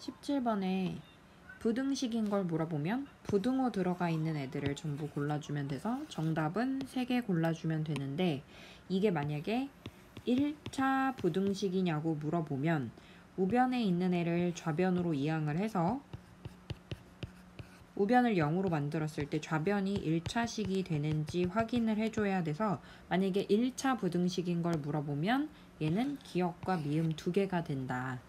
17번에 부등식인 걸 물어보면 부등호 들어가 있는 애들을 전부 골라주면 돼서 정답은 3개 골라주면 되는데, 이게 만약에 1차 부등식이냐고 물어보면 우변에 있는 애를 좌변으로 이항을 해서 우변을 0으로 만들었을 때 좌변이 1차식이 되는지 확인을 해줘야 돼서, 만약에 1차 부등식인 걸 물어보면 얘는 기역과 미음 2개가 된다.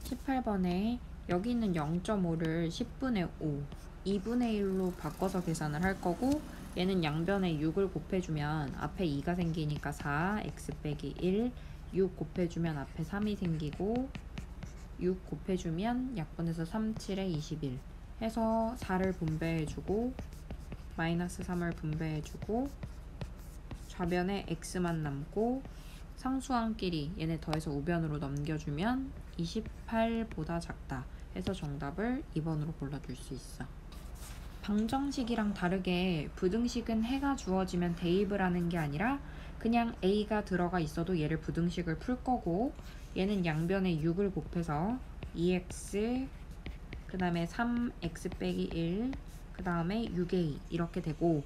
18번에 여기 있는 0.5를 10분의 5, 2분의 1로 바꿔서 계산을 할 거고, 얘는 양변에 6을 곱해주면 앞에 2가 생기니까 4, x 빼기 1, 6 곱해주면 앞에 3이 생기고, 6 곱해주면 약분해서 3, 7에 21 해서 4를 분배해주고 마이너스 3을 분배해주고 좌변에 x만 남고 상수항끼리 얘네 더해서 우변으로 넘겨주면 28보다 작다 해서 정답을 2번으로 골라줄 수 있어. 방정식이랑 다르게 부등식은 해가 주어지면 대입을 하는 게 아니라 그냥 a가 들어가 있어도 얘를 부등식을 풀 거고, 얘는 양변에 6을 곱해서 2x 그 다음에 3x 빼기 1 그 다음에 6a 이렇게 되고,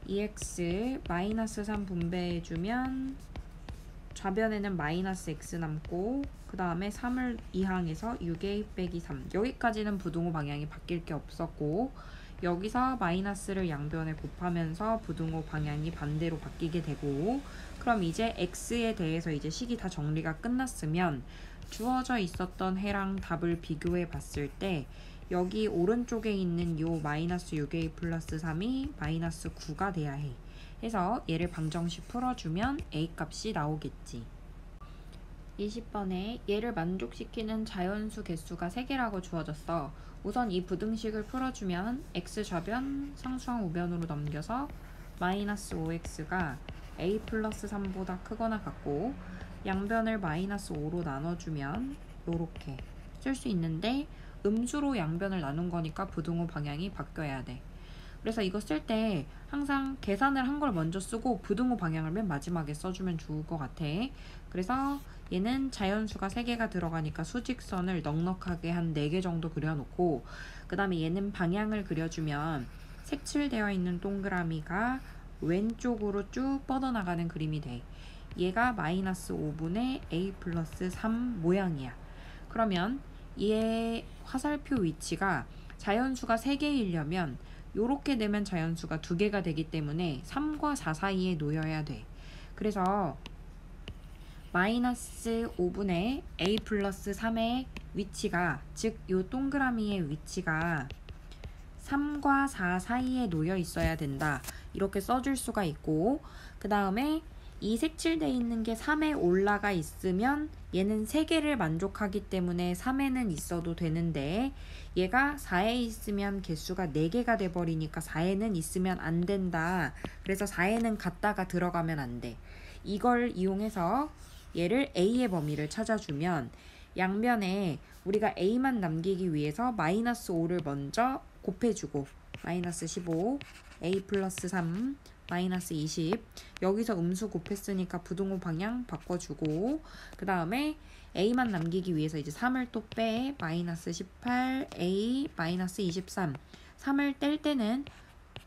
2x 마이너스 3 분배해주면 좌변에는 마이너스 x 남고 그 다음에 3을 이항해서 6a 빼기 3, 여기까지는 부등호 방향이 바뀔 게 없었고, 여기서 마이너스를 양변에 곱하면서 부등호 방향이 반대로 바뀌게 되고, 그럼 이제 x에 대해서 이제 식이 다 정리가 끝났으면 주어져 있었던 해랑 답을 비교해 봤을 때 여기 오른쪽에 있는 요 마이너스 6a 플러스 3이 마이너스 9가 돼야 해. 해서 얘를 방정식 풀어주면 a 값이 나오겠지. 20번에 얘를 만족시키는 자연수 개수가 3개라고 주어졌어. 우선 이 부등식을 풀어주면 x 좌변 상수항 우변으로 넘겨서 마이너스 5x가 a 플러스 3보다 크거나 같고, 양변을 마이너스 5로 나눠주면 요렇게 쓸 수 있는데, 음수로 양변을 나눈 거니까 부등호 방향이 바뀌어야 돼. 그래서 이거 쓸 때 항상 계산을 한 걸 먼저 쓰고 부등호 방향을 맨 마지막에 써주면 좋을 것 같아. 그래서 얘는 자연수가 3개가 들어가니까 수직선을 넉넉하게 한 4개 정도 그려놓고, 그 다음에 얘는 방향을 그려주면 색칠되어 있는 동그라미가 왼쪽으로 쭉 뻗어나가는 그림이 돼. 얘가 마이너스 5분의 a 플러스 3 모양이야. 그러면 얘 화살표 위치가 자연수가 3개이려면 요렇게 되면 자연수가 2개가 되기 때문에 3과 4 사이에 놓여야 돼. 그래서 마이너스 5분의 a 플러스 3의 위치가, 즉 요 동그라미의 위치가 3과 4 사이에 놓여 있어야 된다. 이렇게 써줄 수가 있고, 그 다음에 이 색칠되어 있는 게 3에 올라가 있으면 얘는 3개를 만족하기 때문에 3에는 있어도 되는데, 얘가 4에 있으면 개수가 4개가 돼버리니까 4에는 있으면 안 된다. 그래서 4에는 갔다가 들어가면 안 돼. 이걸 이용해서 얘를 a의 범위를 찾아주면, 양변에 우리가 a만 남기기 위해서 마이너스 5를 먼저 곱해주고 마이너스 15, a 플러스 3, 마이너스 20, 여기서 음수 곱했으니까 부등호 방향 바꿔주고, 그 다음에 a만 남기기 위해서 이제 3을 또 빼 마이너스 18, a 마이너스 23, 3을 뗄 때는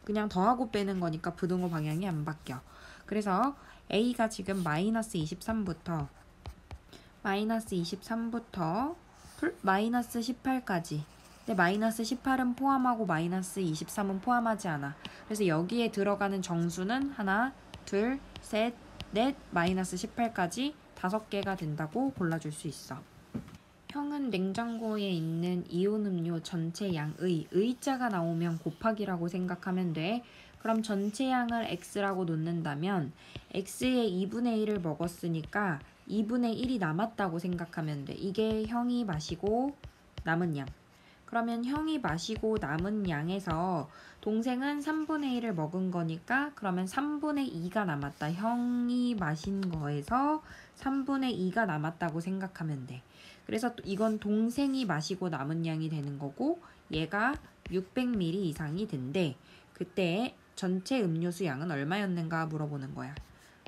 그냥 더하고 빼는 거니까 부등호 방향이 안 바뀌어. 그래서 a가 지금 마이너스 23부터 마이너스 18까지, 근데 마이너스 18은 포함하고 마이너스 23은 포함하지 않아. 그래서 여기에 들어가는 정수는 하나, 둘, 셋, 넷, 마이너스 18까지 5개가 된다고 골라줄 수 있어. 형은 냉장고에 있는 이온 음료 전체 양의 의자가 나오면 곱하기라고 생각하면 돼. 그럼 전체 양을 x라고 놓는다면 x의 2분의 1을 먹었으니까 2분의 1이 남았다고 생각하면 돼. 이게 형이 마시고 남은 양. 그러면 형이 마시고 남은 양에서 동생은 3분의 1을 먹은 거니까 그러면 3분의 2가 남았다. 형이 마신 거에서 3분의 2가 남았다고 생각하면 돼. 그래서 이건 동생이 마시고 남은 양이 되는 거고, 얘가 600ml 이상이 된대. 그때 전체 음료수 양은 얼마였는가 물어보는 거야.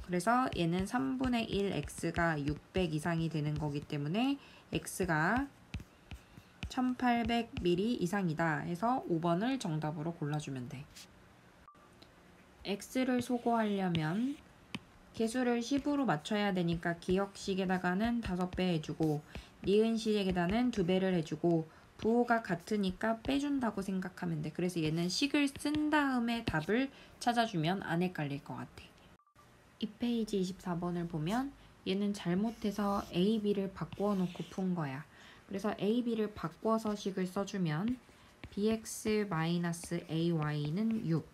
그래서 얘는 3분의 1 x가 600 이상이 되는 거기 때문에 x가 1800ml 이상이다 해서 5번을 정답으로 골라주면 돼. x를 소거하려면 개수를 10으로 맞춰야 되니까 기억식에다가는 5배 해주고 니은식에다는 2배를 해주고 부호가 같으니까 빼준다고 생각하면 돼. 그래서 얘는 식을 쓴 다음에 답을 찾아주면 안 헷갈릴 것 같아. 이 페이지 24번을 보면 얘는 잘못해서 A, B를 바꾸어 놓고 푼 거야. 그래서 A, B를 바꿔서 식을 써주면 bx-ay는 6.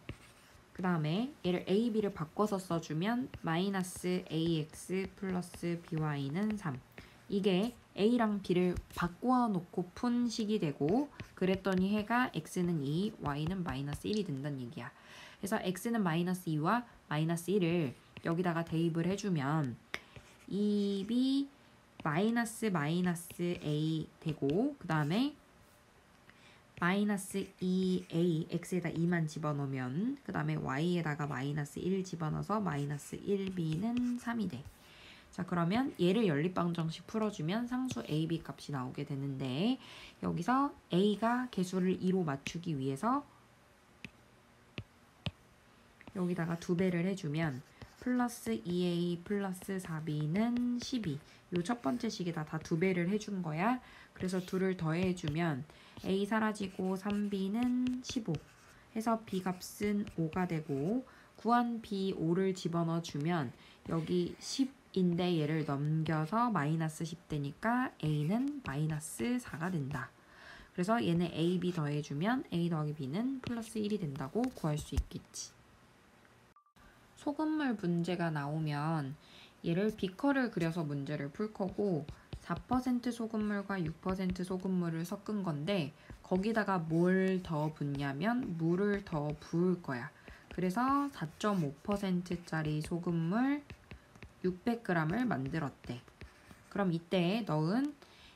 그 다음에 얘를 A, B를 바꿔서 써주면 마이너스 ax 플러스 by는 3. 이게 A랑 B를 바꾸어 놓고 푼 식이 되고 그랬더니 해가 x는 2, y는 마이너스 1이 된다는 얘기야. 그래서 x는 마이너스 2와 마이너스 1을 여기다가 대입을 해주면 2b 마이너스 a 되고 그 다음에 마이너스 2a x에다 2만 집어넣으면 그 다음에 y에다가 마이너스 1 집어넣어서 마이너스 1b는 3이 돼. 자 그러면 얘를 연립방정식 풀어주면 상수 a, b 값이 나오게 되는데 여기서 a가 개수를 2로 맞추기 위해서 여기다가 2배를 해주면 플러스 2a 플러스 4b는 12. 요 첫 번째 식에다 다 2배를 해준 거야. 그래서 2를 더해주면 a 사라지고 3b는 15 해서 b 값은 5가 되고 구한 b 5를 집어넣어 주면 여기 10인데 얘를 넘겨서 마이너스 10 되니까 a는 마이너스 4가 된다. 그래서 얘는 a, b 더해주면 a 더하기 b는 플러스 1이 된다고 구할 수 있겠지. 소금물 문제가 나오면 얘를 비커를 그려서 문제를 풀 거고 4% 소금물과 6% 소금물을 섞은 건데 거기다가 뭘 더 붓냐면 물을 더 부을 거야. 그래서 4.5%짜리 소금물 600g을 만들었대. 그럼 이때 넣은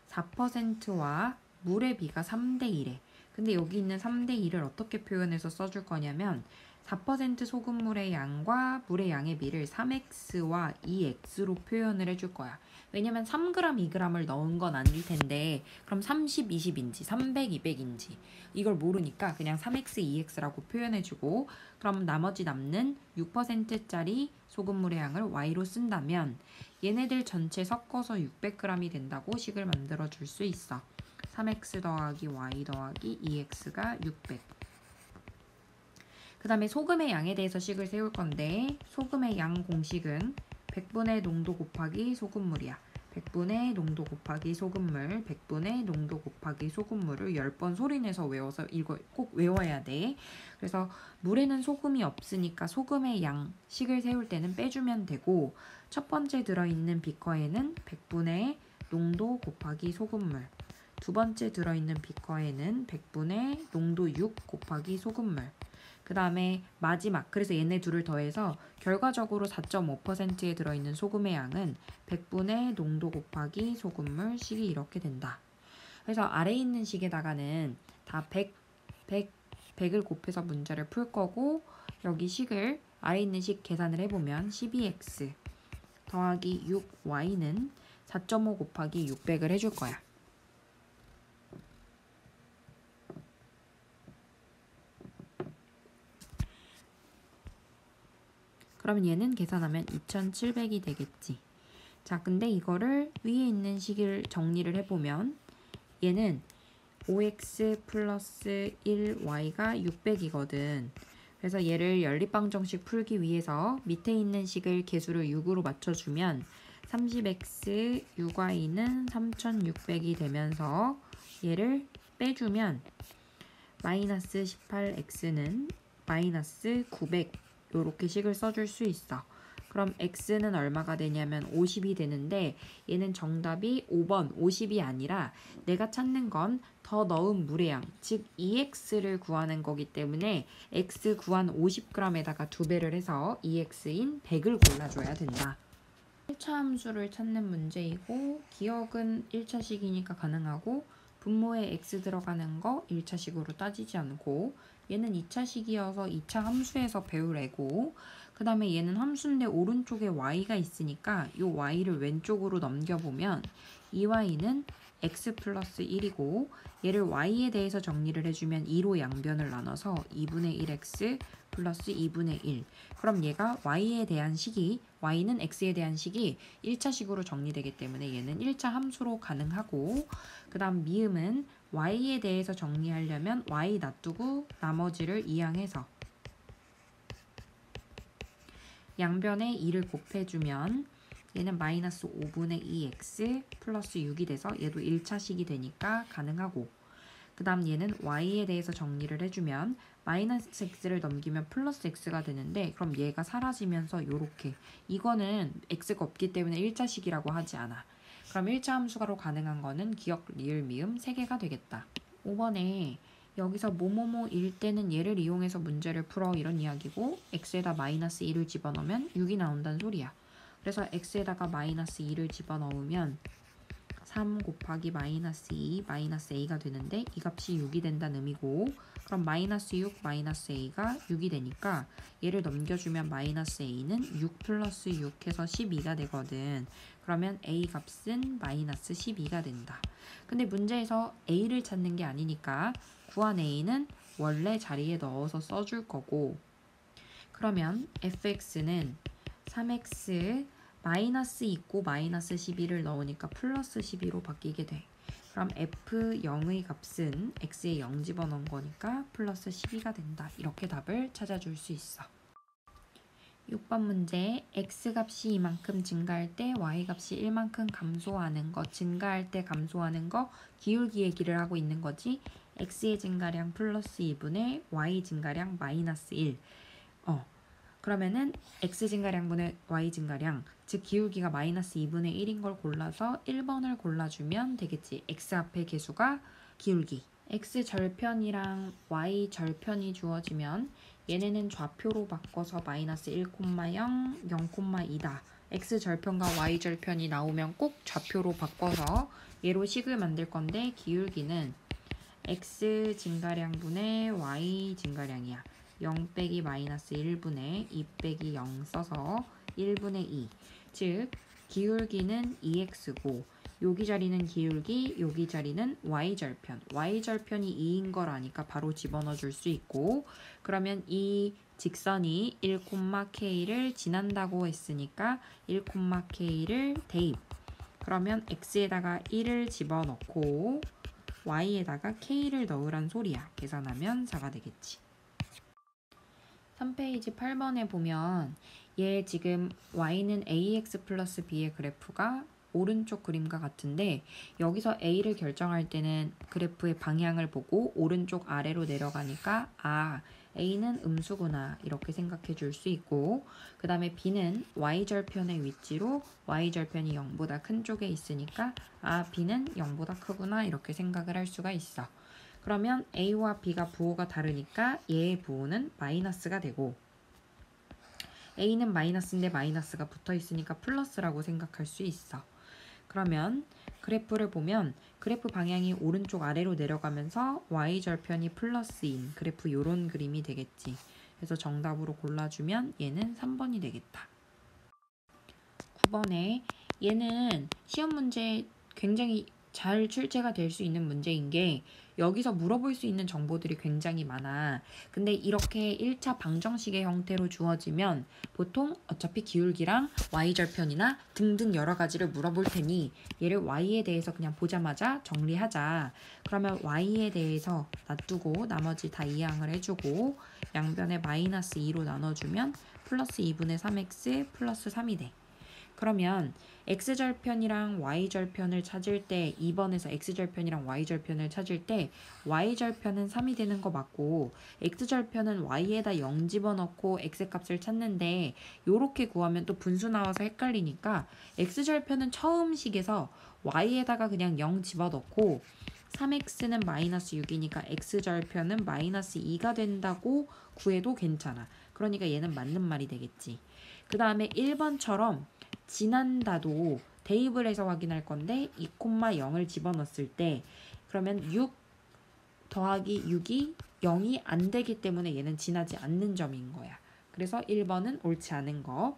4%와 물의 비가 3대 1에. 근데 여기 있는 3대 1을 어떻게 표현해서 써줄 거냐면 4% 소금물의 양과 물의 양의 비를 3x와 2x로 표현을 해줄 거야. 왜냐면 3g, 2g을 넣은 건 아닐 텐데 그럼 30, 20인지 300, 200인지 이걸 모르니까 그냥 3x, 2x라고 표현해주고 그럼 나머지 남는 6%짜리 소금물의 양을 y로 쓴다면 얘네들 전체 섞어서 600g이 된다고 식을 만들어 줄 수 있어. 3x 더하기 y 더하기 2x가 600. 그 다음에 소금의 양에 대해서 식을 세울 건데 소금의 양 공식은 100분의 농도 곱하기 소금물이야. 100분의 농도 곱하기 소금물, 100분의 농도 곱하기 소금물을 10번 소리내서 외워서 이거 꼭 외워야 돼. 그래서 물에는 소금이 없으니까 소금의 양 식을 세울 때는 빼주면 되고 첫 번째 들어있는 비커에는 100분의 농도 곱하기 소금물, 두 번째 들어있는 비커에는 100분의 농도 6 곱하기 소금물, 그 다음에 마지막, 그래서 얘네 둘을 더해서 결과적으로 4.5%에 들어있는 소금의 양은 100분의 농도 곱하기 소금물 식이 이렇게 된다. 그래서 아래에 있는 식에다가는 다 100을 곱해서 문제를 풀 거고 여기 식을 아래에 있는 식 계산을 해보면 12x 더하기 6y는 4.5 곱하기 600을 해줄 거야. 그러면 얘는 계산하면 2700이 되겠지. 자, 근데 이거를 위에 있는 식을 정리를 해보면 얘는 5x 플러스 1y가 600이거든. 그래서 얘를 연립방정식 풀기 위해서 밑에 있는 식을 개수를 6으로 맞춰주면 30x 6y는 3600이 되면서 얘를 빼주면 마이너스 18x는 마이너스 900 이렇게 식을 써줄 수 있어. 그럼 x는 얼마가 되냐면 50이 되는데 얘는 정답이 5번 50이 아니라 내가 찾는 건 더 넣은 물의 양, 즉 2x를 구하는 거기 때문에 x 구한 50g에다가 2배를 해서 2x인 100을 골라줘야 된다. 1차 함수를 찾는 문제이고 기억은 1차식이니까 가능하고 분모에 x 들어가는 거 1차식으로 따지지 않고 얘는 2차식이어서 2차 함수에서 배울 애고 그 다음에 얘는 함수인데 오른쪽에 y가 있으니까 이 y를 왼쪽으로 넘겨보면 2y는 x 플러스 1이고 얘를 y에 대해서 정리를 해주면 2로 양변을 나눠서 2분의 1x 플러스 2분의 1. 그럼 얘가 y에 대한 식이 y는 x에 대한 식이 1차식으로 정리되기 때문에 얘는 1차 함수로 가능하고 그 다음 미음은 y에 대해서 정리하려면 y 놔두고 나머지를 이항해서 양변에 2를 곱해주면 얘는 마이너스 5분의 2x 플러스 6이 돼서 얘도 1차식이 되니까 가능하고 그 다음 얘는 y에 대해서 정리를 해주면 마이너스 x를 넘기면 플러스 x가 되는데 그럼 얘가 사라지면서 요렇게 이거는 x가 없기 때문에 1차식이라고 하지 않아. 그럼 1차 함수가로 가능한 거는 기억, 리을, 미음 3개가 되겠다. 5번에 여기서 뭐뭐뭐일 때는 얘를 이용해서 문제를 풀어 이런 이야기고 x에다 마이너스 2를 집어넣으면 6이 나온다는 소리야. 그래서 x에다가 마이너스 2를 집어넣으면 3 곱하기 마이너스 2 마이너스 a가 되는데 이 값이 6이 된다는 의미고 그럼 마이너스 6 마이너스 a가 6이 되니까 얘를 넘겨주면 마이너스 a는 6 플러스 6 해서 12가 되거든. 그러면 a 값은 마이너스 12가 된다. 근데 문제에서 a를 찾는 게 아니니까 구한 a는 원래 자리에 넣어서 써줄 거고 그러면 fx는 3x 마이너스 있고 마이너스 12를 넣으니까 플러스 12로 바뀌게 돼. 그럼 f0의 값은 x에 0 집어넣은 거니까 플러스 12가 된다. 이렇게 답을 찾아줄 수 있어. 6번 문제 x값이 이만큼 증가할 때 y값이 1만큼 감소하는 거 증가할 때 감소하는 거 기울기 얘기를 하고 있는 거지. x의 증가량 플러스 2분의 y 증가량 마이너스 1 그러면은 x 증가량분의 y 증가량 즉 기울기가 마이너스 2분의 1인 걸 골라서 1번을 골라주면 되겠지. x 앞에 개수가 기울기 x 절편이랑 y 절편이 주어지면 얘네는 좌표로 바꿔서 마이너스 1,0, 0,2다. x 절편과 y 절편이 나오면 꼭 좌표로 바꿔서 얘로 식을 만들 건데 기울기는 x 증가량분의 y 증가량이야. 0 빼기 마이너스 1분의 2 빼기 0 써서 1분의 2. 즉 기울기는 2x고 여기 자리는 기울기, 여기 자리는 y절편. y절편이 2인 걸 아니까 바로 집어넣어 줄 수 있고 그러면 이 직선이 1,k를 지난다고 했으니까 1,k를 대입. 그러면 x에다가 1을 집어넣고 y에다가 k를 넣으란 소리야. 계산하면 4가 되겠지. 3페이지 8번에 보면 얘 지금 y는 ax 플러스 b의 그래프가 오른쪽 그림과 같은데 여기서 a를 결정할 때는 그래프의 방향을 보고 오른쪽 아래로 내려가니까 a는 음수구나 이렇게 생각해 줄 수 있고 그 다음에 b는 y절편의 위치로 y절편이 0보다 큰 쪽에 있으니까 b는 0보다 크구나 이렇게 생각을 할 수가 있어. 그러면 a와 b가 부호가 다르니까 얘의 부호는 마이너스가 되고 a는 마이너스인데 마이너스가 붙어 있으니까 플러스라고 생각할 수 있어. 그러면 그래프를 보면 그래프 방향이 오른쪽 아래로 내려가면서 y절편이 플러스인 그래프 요런 그림이 되겠지. 그래서 정답으로 골라주면 얘는 3번이 되겠다. 9번에 얘는 시험 문제 굉장히 잘 출제가 될 수 있는 문제인 게 여기서 물어볼 수 있는 정보들이 굉장히 많아. 근데 이렇게 1차 방정식의 형태로 주어지면 보통 어차피 기울기랑 y절편이나 등등 여러 가지를 물어볼 테니 얘를 y에 대해서 그냥 보자마자 정리하자. 그러면 y에 대해서 놔두고 나머지 다 이항을 해주고 양변에 마이너스 2로 나눠주면 플러스 2분의 3x 플러스 3이 돼. 그러면 x절편이랑 y절편을 찾을 때 2번에서 x절편이랑 y절편을 찾을 때 y절편은 3이 되는 거 맞고 x절편은 y에다 0 집어넣고 x값을 찾는데 요렇게 구하면 또 분수 나와서 헷갈리니까 x절편은 처음 식에서 y에다가 그냥 0 집어넣고 3x는 마이너스 6이니까 x절편은 마이너스 2가 된다고 구해도 괜찮아. 그러니까 얘는 맞는 말이 되겠지. 그 다음에 1번처럼 지난다도 대입을 해서 확인할 건데 2,0을 집어넣었을 때 그러면 6 더하기 6이 0이 안 되기 때문에 얘는 지나지 않는 점인 거야. 그래서 1번은 옳지 않은 거.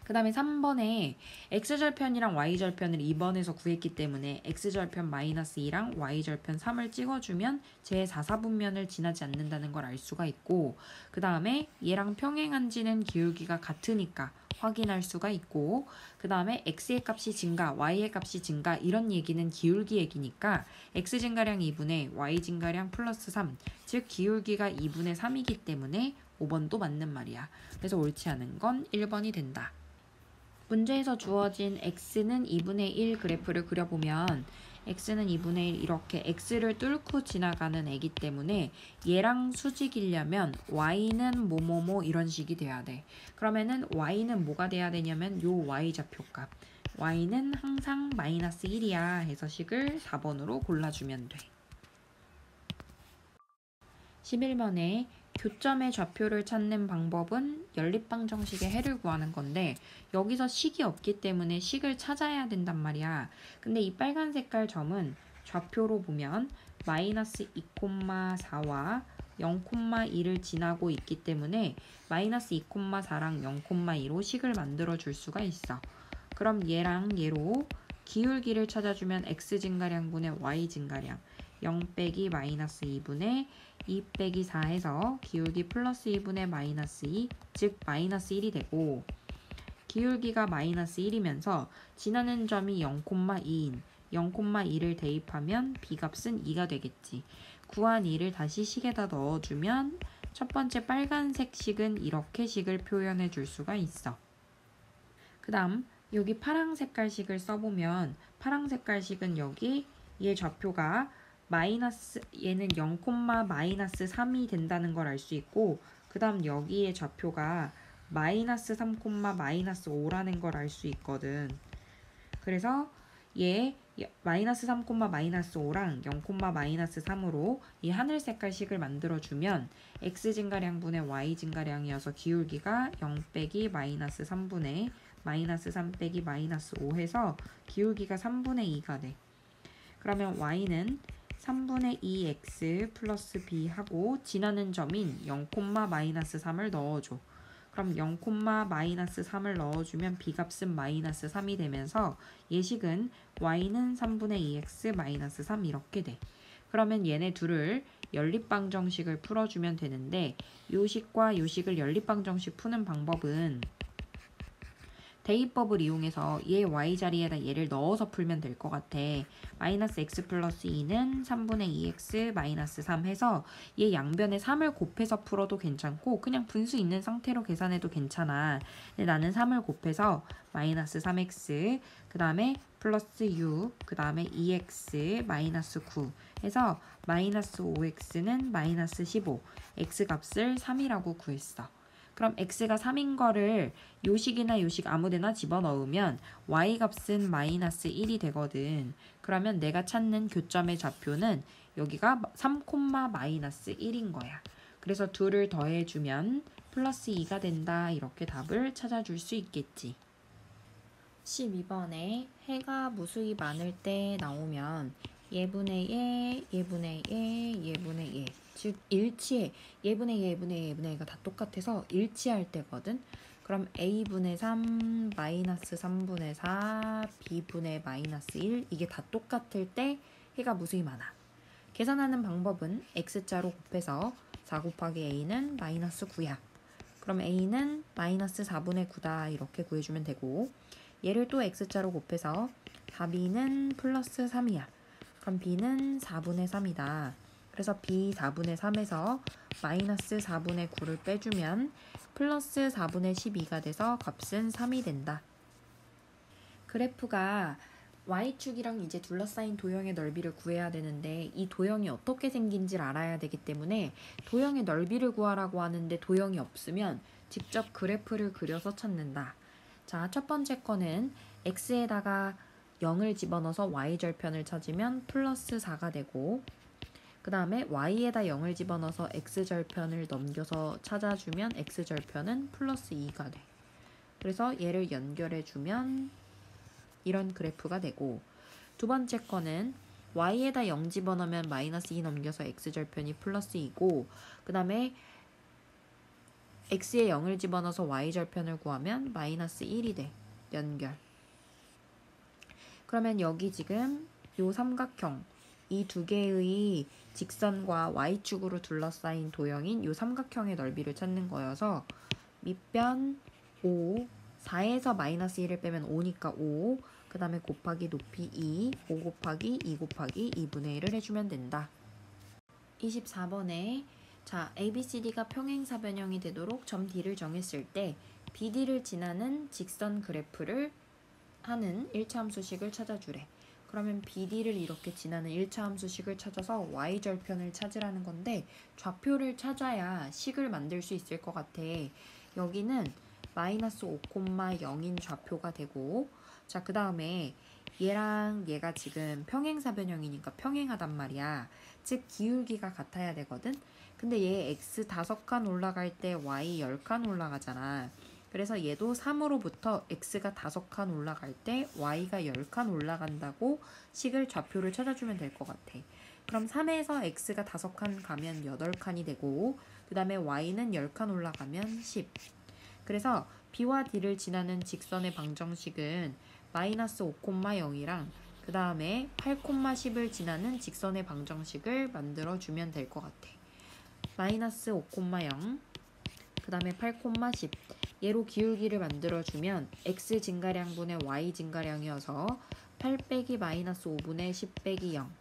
그 다음에 3번에 x절편이랑 y절편을 2번에서 구했기 때문에 x절편 마이너스 2랑 y절편 3을 찍어주면 제 4사분면을 지나지 않는다는 걸 알 수가 있고, 그 다음에 얘랑 평행한 지는 기울기가 같으니까 확인할 수가 있고, 그 다음에 x의 값이 증가, y의 값이 증가, 이런 얘기는 기울기 얘기니까 x 증가량 2분의 y 증가량 플러스 3, 즉 기울기가 2분의 3이기 때문에 5번도 맞는 말이야. 그래서 옳지 않은 건 1번이 된다. 문제에서 주어진 x는 2분의 1 그래프를 그려보면 x는 2분의 1 이렇게 x를 뚫고 지나가는 애기 때문에 얘랑 수직이려면 y는 뭐뭐뭐 이런 식이 돼야 돼. 그러면은 y는 뭐가 돼야 되냐면 요 y좌표값. y는 항상 마이너스 1이야 해서 식을 4번으로 골라주면 돼. 11번에 교점의 좌표를 찾는 방법은 연립방정식의 해를 구하는 건데 여기서 식이 없기 때문에 식을 찾아야 된단 말이야. 근데 이 빨간 색깔 점은 좌표로 보면 마이너스 2,4와 0,2를 지나고 있기 때문에 마이너스 2,4랑 0,2로 식을 만들어 줄 수가 있어. 그럼 얘랑 얘로 기울기를 찾아주면 x 증가량분의 y 증가량 0 빼기 마이너스 2분의 2 빼기 4 해서 기울기 플러스 2분의 마이너스 2, 즉 마이너스 1이 되고, 기울기가 마이너스 1이면서 지나는 점이 0,2인 0,2를 대입하면 b값은 2가 되겠지. 구한 2를 다시 식에다 넣어주면 첫 번째 빨간색 식은 이렇게 식을 표현해 줄 수가 있어. 그 다음 여기 파랑 색깔 식을 써보면 파랑 색깔 식은 여기 얘 좌표가 마이너스 얘는 0, 마이너스 3이 된다는 걸 알 수 있고, 그 다음 여기에 좌표가 마이너스 3, 마이너스 5라는 걸 알 수 있거든. 그래서 얘 마이너스 3, 마이너스 5랑 0, 마이너스 3으로 이 하늘 색깔 식을 만들어주면 x 증가량분의 y 증가량이어서 기울기가 0 빼기 마이너스 3분의 마이너스 3 빼기 마이너스 5 해서 기울기가 3분의 2가 돼. 그러면 y는 3분의 2x 플러스 b 하고 지나는 점인 0, 마이너스 3을 넣어줘. 그럼 0, 마이너스 3을 넣어주면 b값은 마이너스 3이 되면서 예식은 y는 3분의 2x 마이너스 3 이렇게 돼. 그러면 얘네 둘을 연립방정식을 풀어주면 되는데 요 식과 요 식을 연립방정식 푸는 방법은 대입법을 이용해서 얘 y 자리에다 얘를 넣어서 풀면 될 것 같아. 마이너스 x 플러스 2는 3분의 2x 마이너스 3 해서 얘 양변에 3을 곱해서 풀어도 괜찮고 그냥 분수 있는 상태로 계산해도 괜찮아. 근데 나는 3을 곱해서 마이너스 3x 그 다음에 플러스 6 그 다음에 2x 마이너스 9 해서 마이너스 5x는 마이너스 15 x 값을 3이라고 구했어. 그럼 x가 3인 거를 요식이나 요식 아무데나 집어넣으면 y 값은 마이너스 1이 되거든. 그러면 내가 찾는 교점의 좌표는 여기가 3, 마이너스 1인 거야. 그래서 둘을 더해주면 플러스 2가 된다. 이렇게 답을 찾아줄 수 있겠지. 12번에 해가 무수히 많을 때 나오면 예분의 예, 예분의 예, 예분의 예. 즉 일치해. 예분의 예, 예분의 예, 예분의 예가 다 똑같아서 일치할 때거든. 그럼 a분의 3, 마이너스 3분의 4, b분의 마이너스 1 이게 다 똑같을 때 해가 무수히 많아. 계산하는 방법은 x자로 곱해서 4 곱하기 a는 마이너스 9야. 그럼 a는 마이너스 4분의 9다 이렇게 구해주면 되고, 얘를 또 x자로 곱해서 4b는 플러스 3이야. 그럼 b는 4분의 3이다. 그래서 b 4분의 3에서 마이너스 4분의 9를 빼주면 플러스 4분의 12가 돼서 값은 3이 된다. 그래프가 y축이랑 이제 둘러싸인 도형의 넓이를 구해야 되는데 이 도형이 어떻게 생긴지를 알아야 되기 때문에 도형의 넓이를 구하라고 하는데 도형이 없으면 직접 그래프를 그려서 찾는다. 자, 첫 번째 거는 x에다가 0을 집어넣어서 y절편을 찾으면 플러스 4가 되고, 그 다음에 y에다 0을 집어넣어서 x절편을 넘겨서 찾아주면 x절편은 플러스 2가 돼. 그래서 얘를 연결해주면 이런 그래프가 되고, 두 번째 거는 y에다 0 집어넣으면 마이너스 2 넘겨서 x절편이 플러스 2고, 그 다음에 x에 0을 집어넣어서 y절편을 구하면 마이너스 1이 돼. 연결. 그러면 여기 지금 요 삼각형, 이 두 개의 직선과 y축으로 둘러싸인 도형인 요 삼각형의 넓이를 찾는 거여서 밑변 5, 4에서 마이너스 1을 빼면 5니까 5, 그 다음에 곱하기 높이 2, 5 곱하기 2 곱하기 2분의 1을 해주면 된다. 24번에 자, ABCD가 평행사변형이 되도록 점 D를 정했을 때 BD를 지나는 직선 그래프를 하는 1차 함수식을 찾아주래. 그러면 BD를 이렇게 지나는 1차 함수식을 찾아서 y절편을 찾으라는 건데 좌표를 찾아야 식을 만들 수 있을 것 같아. 여기는 마이너스 5,0인 좌표가 되고, 자, 그 다음에 얘랑 얘가 지금 평행사변형이니까 평행하단 말이야. 즉 기울기가 같아야 되거든. 근데 얘 x 5칸 올라갈 때 y 10칸 올라가잖아. 그래서 얘도 3으로부터 x가 5칸 올라갈 때 y가 10칸 올라간다고 식을 좌표를 찾아주면 될 것 같아. 그럼 3에서 x가 5칸 가면 8칸이 되고, 그 다음에 y는 10칸 올라가면 10. 그래서 b와 d를 지나는 직선의 방정식은 마이너스 5,0이랑 그 다음에 8,10을 지나는 직선의 방정식을 만들어주면 될 것 같아. 마이너스 5,0, 그 다음에 8,10. 얘로 기울기를 만들어주면 x 증가량분의 y 증가량이어서 8 빼기 마이너스 5분의 10 빼기 0.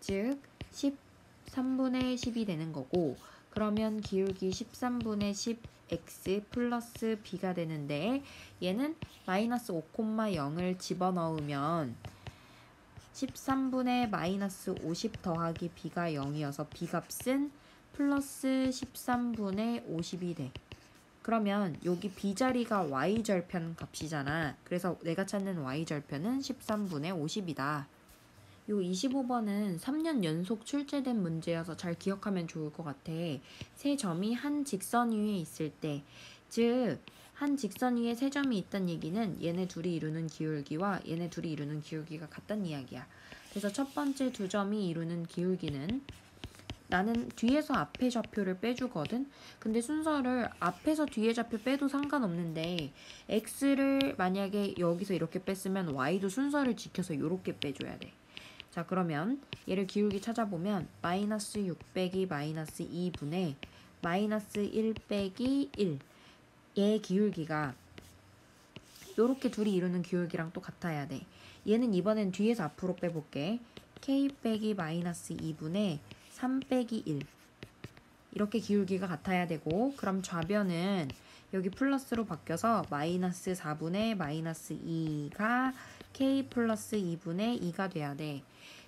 즉 13분의 10이 되는 거고, 그러면 기울기 13분의 10 x 플러스 b가 되는데 얘는 마이너스 5,0을 집어넣으면 13분의 마이너스 50 더하기 b가 0이어서 b 값은 플러스 13분의 50이 돼. 그러면 여기 b자리가 y절편 값이잖아. 그래서 내가 찾는 y절편은 13분의 50이다. 요 25번은 3년 연속 출제된 문제여서 잘 기억하면 좋을 것 같아. 세 점이 한 직선 위에 있을 때, 즉 한 직선 위에 세 점이 있다는 얘기는 얘네 둘이 이루는 기울기와 얘네 둘이 이루는 기울기가 같다는 이야기야. 그래서 첫 번째 두 점이 이루는 기울기는, 나는 뒤에서 앞에 좌표를 빼주거든. 근데 순서를 앞에서 뒤에 좌표 빼도 상관없는데 x를 만약에 여기서 이렇게 뺐으면 y도 순서를 지켜서 이렇게 빼줘야 돼. 자, 그러면 얘를 기울기 찾아보면 마이너스 6 빼기 마이너스 2분의 마이너스 1 빼기 1. 얘의 기울기가 요렇게 둘이 이루는 기울기랑 또 같아야 돼. 얘는 이번엔 뒤에서 앞으로 빼볼게. k 빼기 마이너스 2분의 3 빼기 1. 이렇게 기울기가 같아야 되고, 그럼 좌변은 여기 플러스로 바뀌어서 마이너스 4분의 마이너스 2가 k 플러스 2분의 2가 돼야 돼.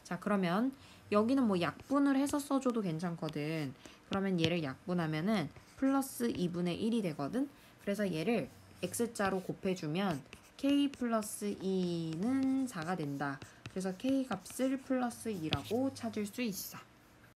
자, 그러면 여기는 뭐 약분을 해서 써줘도 괜찮거든. 그러면 얘를 약분하면은 플러스 2분의 1이 되거든. 그래서 얘를 x자로 곱해주면 k 플러스 2는 4가 된다. 그래서 k 값을 플러스 2라고 찾을 수 있어.